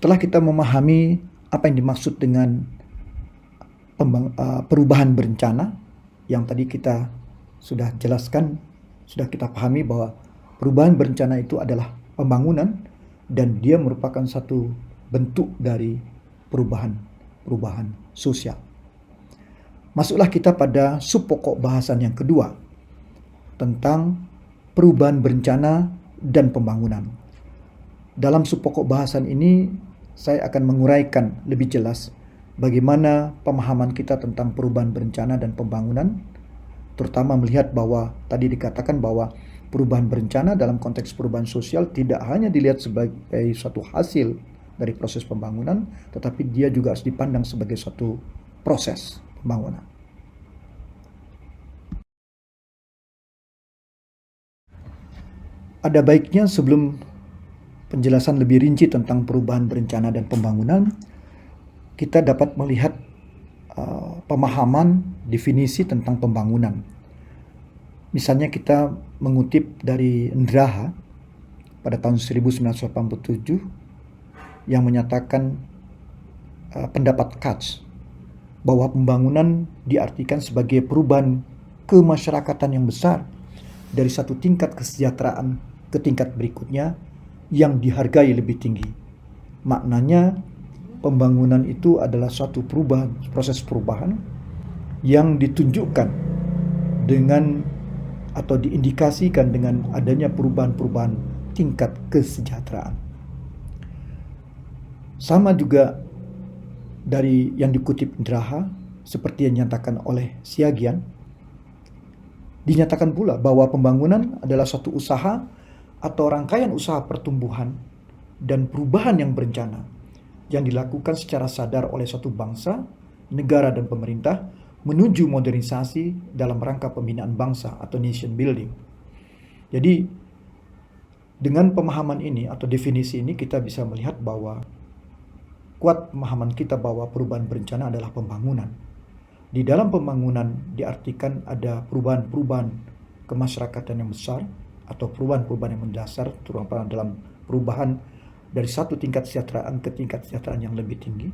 Setelah kita memahami apa yang dimaksud dengan perubahan berencana, yang tadi kita sudah jelaskan, sudah kita pahami bahwa perubahan berencana itu adalah pembangunan dan dia merupakan satu bentuk dari perubahan sosial. Masuklah kita pada sub pokok bahasan yang kedua tentang perubahan berencana dan pembangunan. Dalam sub pokok bahasan ini saya akan menguraikan lebih jelas bagaimana pemahaman kita tentang perubahan berencana dan pembangunan, terutama melihat bahwa tadi dikatakan bahwa perubahan berencana dalam konteks perubahan sosial tidak hanya dilihat sebagai suatu hasil dari proses pembangunan, tetapi dia juga harus dipandang sebagai suatu proses pembangunan. Ada baiknya sebelum penjelasan lebih rinci tentang perubahan berencana dan pembangunan, kita dapat melihat pemahaman definisi tentang pembangunan. Misalnya kita mengutip dari Ndraha pada tahun 1987 yang menyatakan pendapat Katz bahwa pembangunan diartikan sebagai perubahan kemasyarakatan yang besar dari satu tingkat kesejahteraan ke tingkat berikutnya yang dihargai lebih tinggi. Maknanya pembangunan itu adalah suatu proses perubahan yang ditunjukkan dengan atau diindikasikan dengan adanya perubahan-perubahan tingkat kesejahteraan. Sama juga dari yang dikutip Ndraha, seperti yang dinyatakan oleh Siagian, dinyatakan pula bahwa pembangunan adalah suatu usaha atau rangkaian usaha pertumbuhan dan perubahan yang berencana yang dilakukan secara sadar oleh suatu bangsa, negara dan pemerintah menuju modernisasi dalam rangka pembinaan bangsa atau nation building. Jadi dengan pemahaman ini atau definisi ini kita bisa melihat bahwa kuat pemahaman kita bahwa perubahan berencana adalah pembangunan. Di dalam pembangunan diartikan ada perubahan-perubahan kemasyarakatan yang besar atau perubahan-perubahan yang mendasar, terutama dalam perubahan dari satu tingkat kesejahteraan ke tingkat kesejahteraan yang lebih tinggi.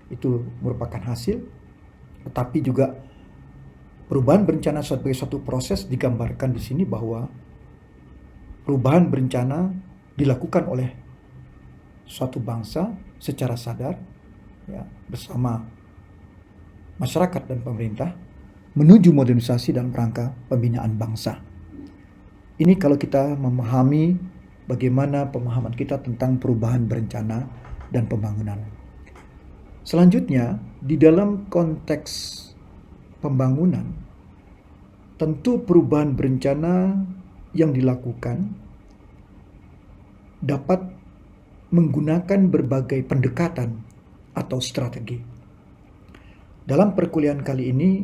Itu merupakan hasil, tetapi juga perubahan berencana sebagai suatu proses digambarkan di sini bahwa perubahan berencana dilakukan oleh suatu bangsa secara sadar ya, bersama masyarakat dan pemerintah menuju modernisasi dalam rangka pembinaan bangsa. Ini kalau kita memahami bagaimana pemahaman kita tentang perubahan berencana dan pembangunan. Selanjutnya, di dalam konteks pembangunan, tentu perubahan berencana yang dilakukan dapat menggunakan berbagai pendekatan atau strategi. Dalam perkuliahan kali ini,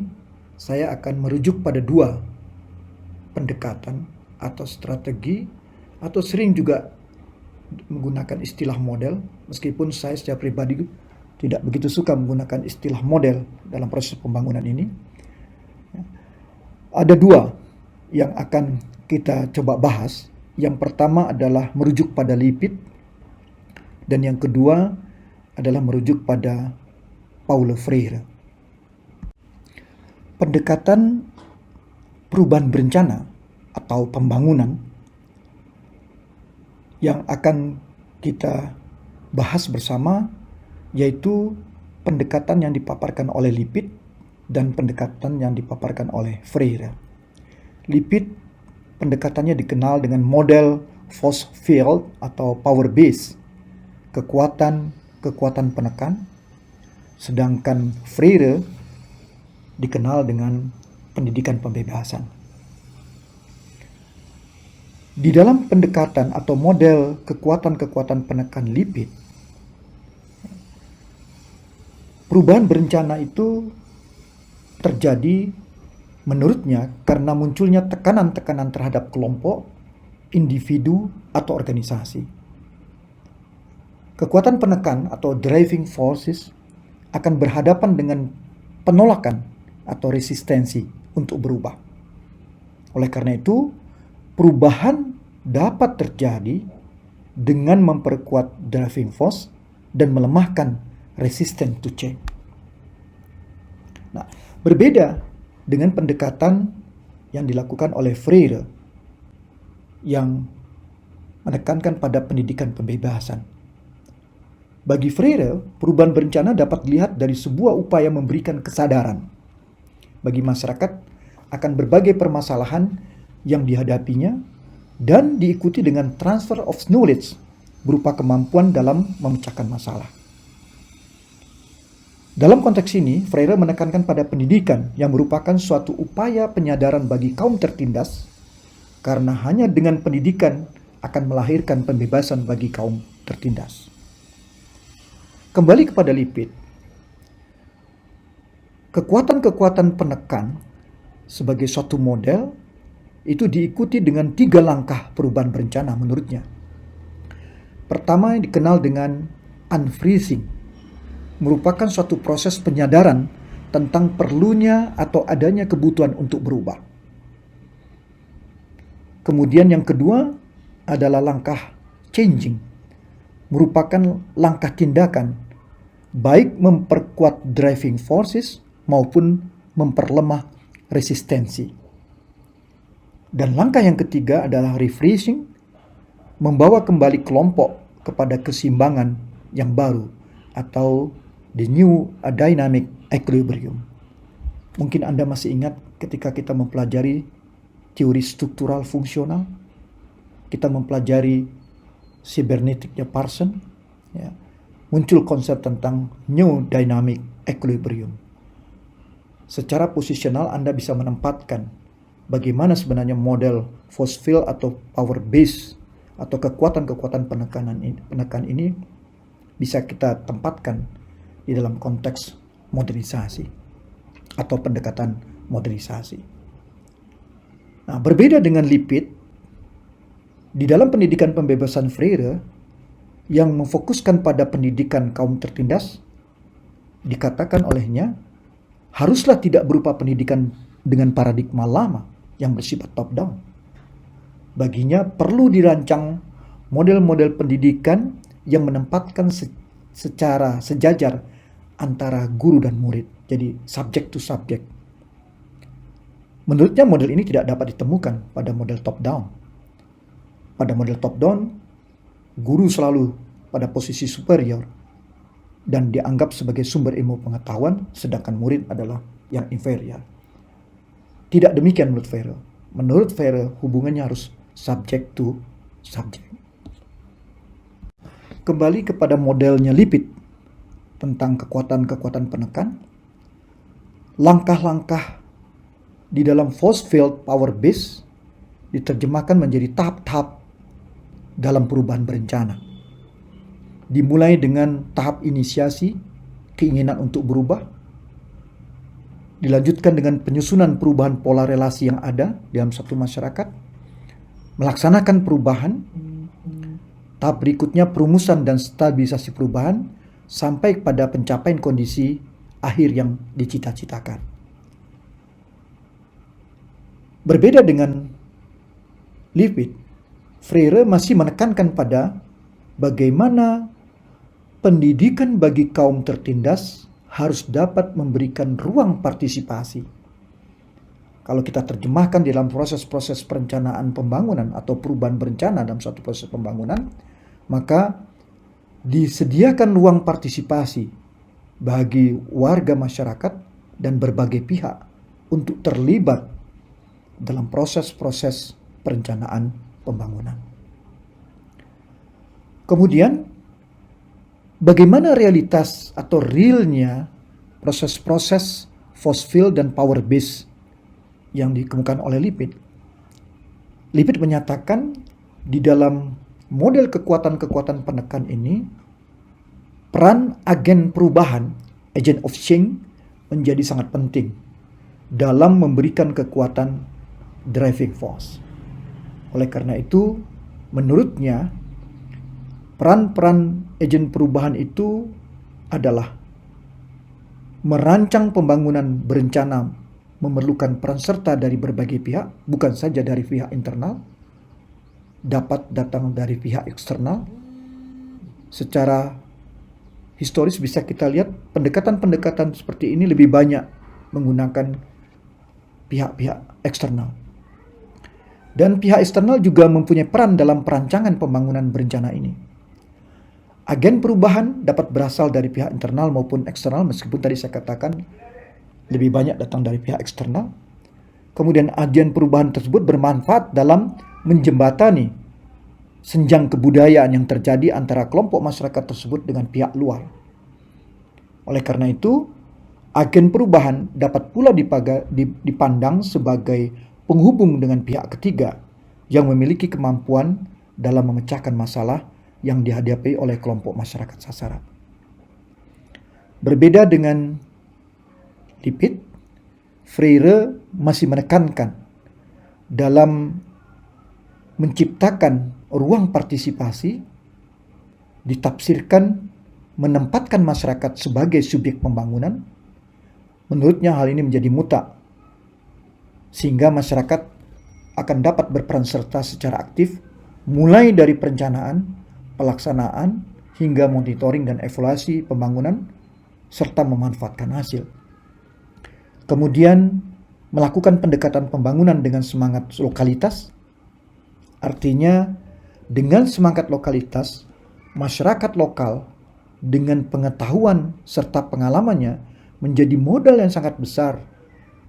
saya akan merujuk pada dua pendekatan atau strategi, atau sering juga menggunakan istilah model, meskipun saya secara pribadi tidak begitu suka menggunakan istilah model dalam proses pembangunan ini. Ada dua yang akan kita coba bahas. Yang pertama adalah merujuk pada Lipit, dan yang kedua adalah merujuk pada Paulo Freire. Pendekatan perubahan berencana atau pembangunan yang akan kita bahas bersama yaitu pendekatan yang dipaparkan oleh Lipit dan pendekatan yang dipaparkan oleh Freire. Lipit pendekatannya dikenal dengan model force field atau power base, kekuatan penekan, sedangkan Freire dikenal dengan pendidikan pembebasan. Di dalam pendekatan atau model kekuatan penekan Lipit, perubahan berencana itu terjadi menurutnya karena munculnya tekanan-tekanan terhadap kelompok, individu, atau organisasi. Kekuatan penekan atau driving forces akan berhadapan dengan penolakan atau resistensi untuk berubah. Oleh karena itu, perubahan dapat terjadi dengan memperkuat driving force dan melemahkan resisten to change. Nah, berbeda dengan pendekatan yang dilakukan oleh Freire yang menekankan pada pendidikan pembebasan. Bagi Freire, perubahan berencana dapat dilihat dari sebuah upaya memberikan kesadaran bagi masyarakat akan berbagai permasalahan yang dihadapinya dan diikuti dengan transfer of knowledge berupa kemampuan dalam memecahkan masalah. Dalam konteks ini, Freire menekankan pada pendidikan yang merupakan suatu upaya penyadaran bagi kaum tertindas, karena hanya dengan pendidikan akan melahirkan pembebasan bagi kaum tertindas. Kembali kepada Lipit, kekuatan-kekuatan penekan sebagai suatu model itu diikuti dengan 3 langkah perubahan berencana menurutnya. Pertama, yang dikenal dengan unfreezing, merupakan suatu proses penyadaran tentang perlunya atau adanya kebutuhan untuk berubah. Kemudian yang kedua adalah langkah changing, merupakan langkah tindakan baik memperkuat driving forces maupun memperlemah resistensi. Dan langkah yang ketiga adalah refreshing, membawa kembali kelompok kepada keseimbangan yang baru atau the new dynamic equilibrium. Mungkin Anda masih ingat ketika kita mempelajari teori struktural fungsional, kita mempelajari cybernetiknya Parson, ya, muncul konsep tentang new dynamic equilibrium. Secara posisional Anda bisa menempatkan bagaimana sebenarnya model force field atau power base atau kekuatan-kekuatan penekan ini bisa kita tempatkan di dalam konteks modernisasi atau pendekatan modernisasi. Nah, berbeda dengan Lipit, di dalam pendidikan pembebasan Freire yang memfokuskan pada pendidikan kaum tertindas, dikatakan olehnya haruslah tidak berupa pendidikan dengan paradigma lama yang bersifat top-down. Baginya perlu dirancang model-model pendidikan yang menempatkan secara sejajar antara guru dan murid, jadi subject to subject. Menurutnya model ini tidak dapat ditemukan pada model top-down. Pada model top-down, guru selalu pada posisi superior dan dianggap sebagai sumber ilmu pengetahuan, sedangkan murid adalah yang inferior. Tidak demikian menurut Freire. Menurut Freire, hubungannya harus subject to subject. Kembali kepada modelnya Lipit tentang kekuatan-kekuatan penekan, langkah-langkah di dalam force field power base diterjemahkan menjadi tahap-tahap dalam perubahan berencana. Dimulai dengan tahap inisiasi, keinginan untuk berubah, dilanjutkan dengan penyusunan perubahan pola relasi yang ada dalam satu masyarakat, melaksanakan perubahan, tahap berikutnya perumusan dan stabilisasi perubahan, sampai pada pencapaian kondisi akhir yang dicita-citakan. Berbeda dengan Lipit, Freire masih menekankan pada bagaimana pendidikan bagi kaum tertindas harus dapat memberikan ruang partisipasi. Kalau kita terjemahkan dalam proses-proses perencanaan pembangunan atau perubahan berencana dalam suatu proses pembangunan, maka disediakan ruang partisipasi bagi warga masyarakat dan berbagai pihak untuk terlibat dalam proses-proses perencanaan pembangunan. Kemudian, bagaimana realitas atau realnya proses-proses force field dan power base yang dikemukakan oleh Lipit? Lipit menyatakan di dalam model kekuatan-kekuatan penekan ini, peran agen perubahan, agent of change, menjadi sangat penting dalam memberikan kekuatan driving force. Oleh karena itu, menurutnya, peran-peran agen perubahan itu adalah merancang pembangunan berencana memerlukan peran serta dari berbagai pihak, bukan saja dari pihak internal, dapat datang dari pihak eksternal secara historis bisa kita lihat pendekatan-pendekatan seperti ini lebih banyak menggunakan pihak-pihak eksternal. Dan pihak eksternal juga mempunyai peran dalam perancangan pembangunan berencana ini. Agen perubahan dapat berasal dari pihak internal maupun eksternal, meskipun tadi saya katakan lebih banyak datang dari pihak eksternal. Kemudian agen perubahan tersebut bermanfaat dalam menjembatani senjang kebudayaan yang terjadi antara kelompok masyarakat tersebut dengan pihak luar. Oleh karena itu, agen perubahan dapat pula dipandang sebagai penghubung dengan pihak ketiga yang memiliki kemampuan dalam memecahkan masalah yang dihadapi oleh kelompok masyarakat sasaran. Berbeda dengan Lipit, Freire masih menekankan dalam menciptakan ruang partisipasi, ditafsirkan menempatkan masyarakat sebagai subjek pembangunan. Menurutnya hal ini menjadi mutlak, sehingga masyarakat akan dapat berperan serta secara aktif mulai dari perencanaan, pelaksanaan, hingga monitoring dan evaluasi pembangunan, serta memanfaatkan hasil. Kemudian melakukan pendekatan pembangunan dengan semangat lokalitas, artinya dengan semangat lokalitas, masyarakat lokal dengan pengetahuan serta pengalamannya menjadi modal yang sangat besar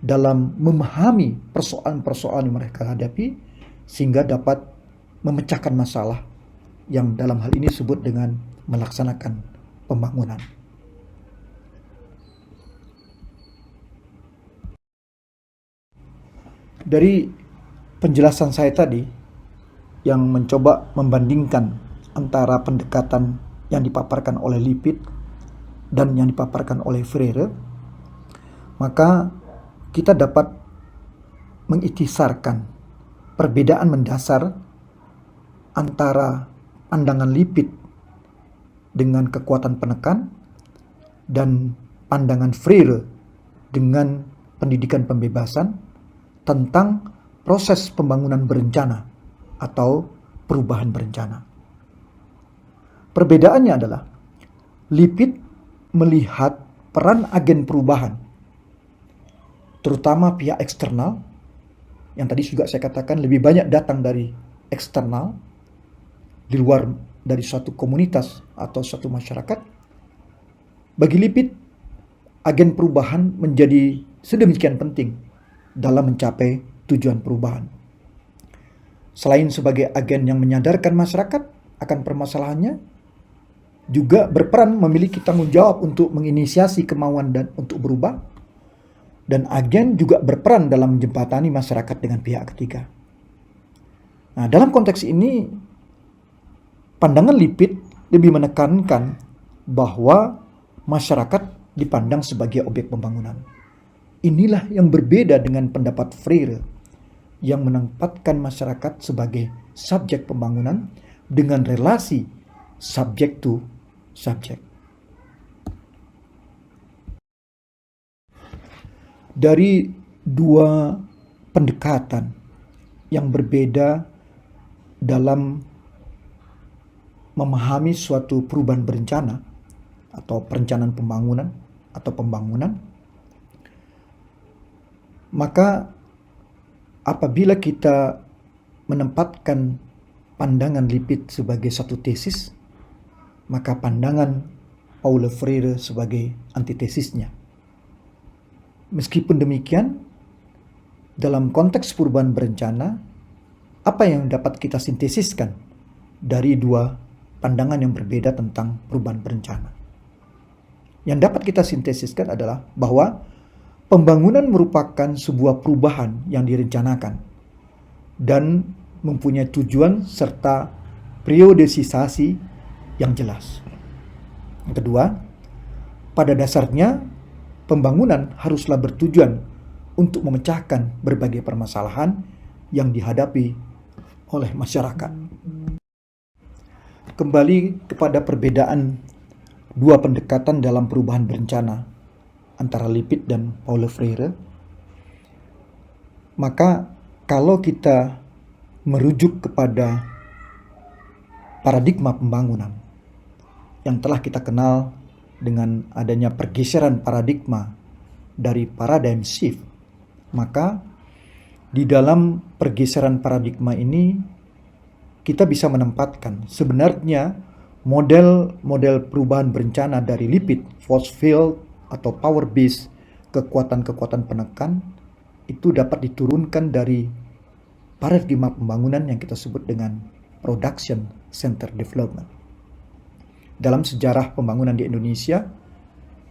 dalam memahami persoalan-persoalan yang mereka hadapi, sehingga dapat memecahkan masalah yang dalam hal ini disebut dengan melaksanakan pembangunan. Dari penjelasan saya tadi yang mencoba membandingkan antara pendekatan yang dipaparkan oleh Lipit dan yang dipaparkan oleh Freire, maka kita dapat mengikhtisarkan perbedaan mendasar antara pandangan Lipit dengan kekuatan penekan dan pandangan Freire dengan pendidikan pembebasan tentang proses pembangunan berencana atau perubahan berencana. Perbedaannya adalah Lipit melihat peran agen perubahan, terutama pihak eksternal, yang tadi juga saya katakan lebih banyak datang dari eksternal, di luar dari suatu komunitas atau suatu masyarakat. Bagi Lipit, agen perubahan menjadi sedemikian penting dalam mencapai tujuan perubahan. Selain sebagai agen yang menyadarkan masyarakat akan permasalahannya, juga berperan memiliki tanggung jawab untuk menginisiasi kemauan dan untuk berubah, dan agen juga berperan dalam menjembatani masyarakat dengan pihak ketiga. Nah, dalam konteks ini, pandangan Lipit lebih menekankan bahwa masyarakat dipandang sebagai objek pembangunan. Inilah yang berbeda dengan pendapat Freire yang menempatkan masyarakat sebagai subjek pembangunan dengan relasi subjek to subjek. Dari dua pendekatan yang berbeda dalam memahami suatu perubahan berencana atau perencanaan pembangunan atau pembangunan, maka apabila kita menempatkan pandangan Lipit sebagai satu tesis, maka pandangan Paulo Freire sebagai antitesisnya. Meskipun demikian, dalam konteks perubahan berencana, apa yang dapat kita sintesiskan dari dua pandangan yang berbeda tentang perubahan berencana? Yang dapat kita sintesiskan adalah bahwa pembangunan merupakan sebuah perubahan yang direncanakan dan mempunyai tujuan serta periodisasi yang jelas. Yang kedua, pada dasarnya pembangunan haruslah bertujuan untuk memecahkan berbagai permasalahan yang dihadapi oleh masyarakat. Kembali kepada perbedaan dua pendekatan dalam perubahan berencana antara Lipit dan Paulo Freire, maka kalau kita merujuk kepada paradigma pembangunan yang telah kita kenal dengan adanya pergeseran paradigma dari paradigm shift, maka di dalam pergeseran paradigma ini kita bisa menempatkan sebenarnya model-model perubahan berencana dari lipid, force field, atau power base, kekuatan-kekuatan penekan, itu dapat diturunkan dari paradigma pembangunan yang kita sebut dengan production center development. Dalam sejarah pembangunan di Indonesia,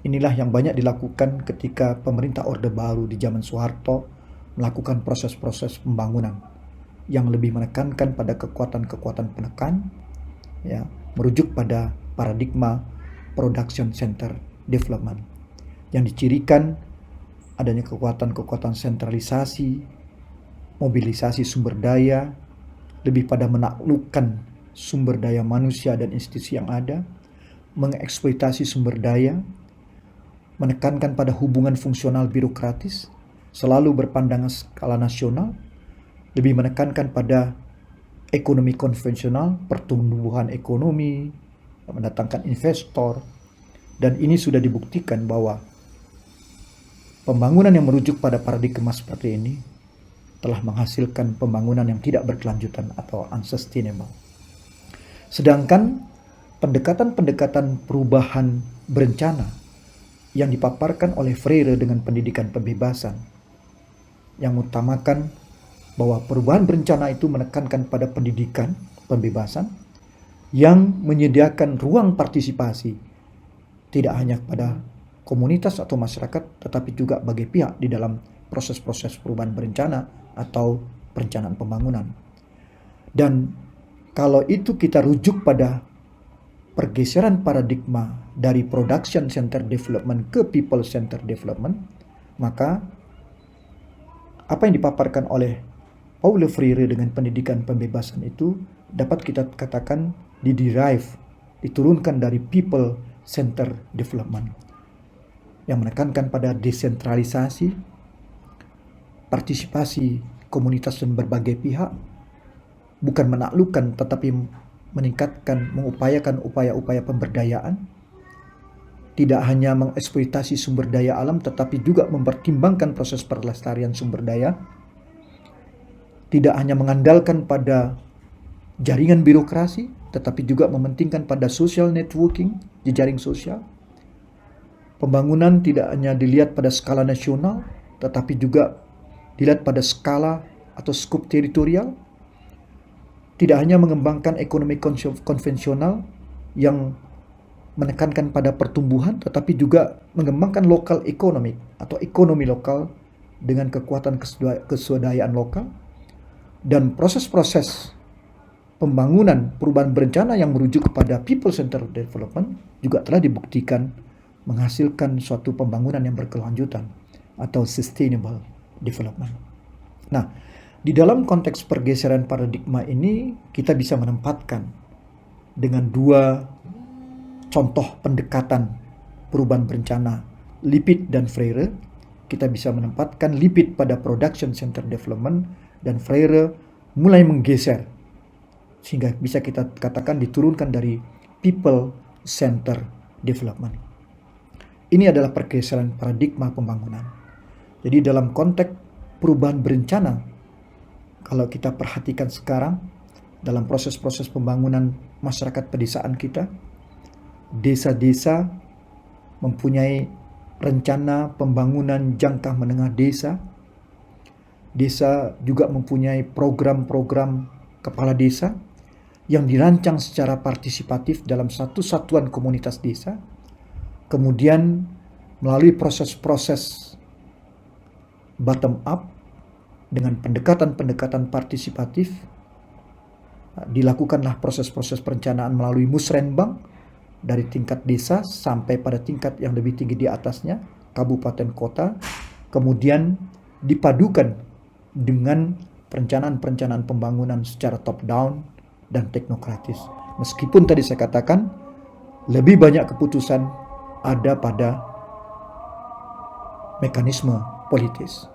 inilah yang banyak dilakukan ketika pemerintah Orde Baru di zaman Soeharto melakukan proses-proses pembangunan yang lebih menekankan pada kekuatan-kekuatan penekan, ya, merujuk pada paradigma production center development yang dicirikan adanya kekuatan-kekuatan sentralisasi, mobilisasi sumber daya, lebih pada menaklukkan sumber daya manusia dan institusi yang ada, mengeksploitasi sumber daya, menekankan pada hubungan fungsional birokratis, selalu berpandangan skala nasional, lebih menekankan pada ekonomi konvensional, pertumbuhan ekonomi, mendatangkan investor, dan ini sudah dibuktikan bahwa pembangunan yang merujuk pada paradigma seperti ini telah menghasilkan pembangunan yang tidak berkelanjutan atau unsustainable. Sedangkan pendekatan-pendekatan perubahan berencana yang dipaparkan oleh Freire dengan pendidikan pembebasan yang mengutamakan bahwa perubahan berencana itu menekankan pada pendidikan pembebasan yang menyediakan ruang partisipasi tidak hanya pada komunitas atau masyarakat tetapi juga bagi pihak di dalam proses-proses perubahan berencana atau perencanaan pembangunan. Dan kalau itu kita rujuk pada pergeseran paradigma dari production center development ke people center development, maka apa yang dipaparkan oleh Paulo Freire dengan pendidikan pembebasan itu dapat kita katakan diturunkan dari people center development yang menekankan pada desentralisasi, partisipasi komunitas dan berbagai pihak, bukan menaklukkan tetapi meningkatkan, mengupayakan upaya-upaya pemberdayaan, tidak hanya mengeksploitasi sumber daya alam tetapi juga mempertimbangkan proses pelestarian sumber daya, tidak hanya mengandalkan pada jaringan birokrasi tetapi juga mementingkan pada social networking, jejaring sosial. Pembangunan tidak hanya dilihat pada skala nasional tetapi juga dilihat pada skala atau skop teritorial. Tidak hanya mengembangkan ekonomi konvensional yang menekankan pada pertumbuhan, tetapi juga mengembangkan lokal ekonomi atau ekonomi lokal dengan kekuatan keswadayaan lokal. Dan proses-proses pembangunan perubahan berencana yang merujuk kepada people centered development juga telah dibuktikan menghasilkan suatu pembangunan yang berkelanjutan atau sustainable development. Nah, di dalam konteks pergeseran paradigma ini, kita bisa menempatkan dengan dua contoh pendekatan perubahan berencana, Lipit dan Freire. Kita bisa menempatkan Lipit pada production center development dan Freire mulai menggeser sehingga bisa kita katakan diturunkan dari people center development. Ini adalah pergeseran paradigma pembangunan. Jadi dalam konteks perubahan berencana, kalau kita perhatikan sekarang dalam proses-proses pembangunan masyarakat pedesaan kita, desa-desa mempunyai rencana pembangunan jangka menengah desa. Desa juga mempunyai program-program kepala desa yang dirancang secara partisipatif dalam satu satuan komunitas desa. Kemudian melalui proses-proses bottom up dengan pendekatan-pendekatan partisipatif, dilakukanlah proses-proses perencanaan melalui musrenbang dari tingkat desa sampai pada tingkat yang lebih tinggi di atasnya, kabupaten kota, kemudian dipadukan dengan perencanaan-perencanaan pembangunan secara top down dan teknokratis. Meskipun tadi saya katakan lebih banyak keputusan ada pada mekanisme politis.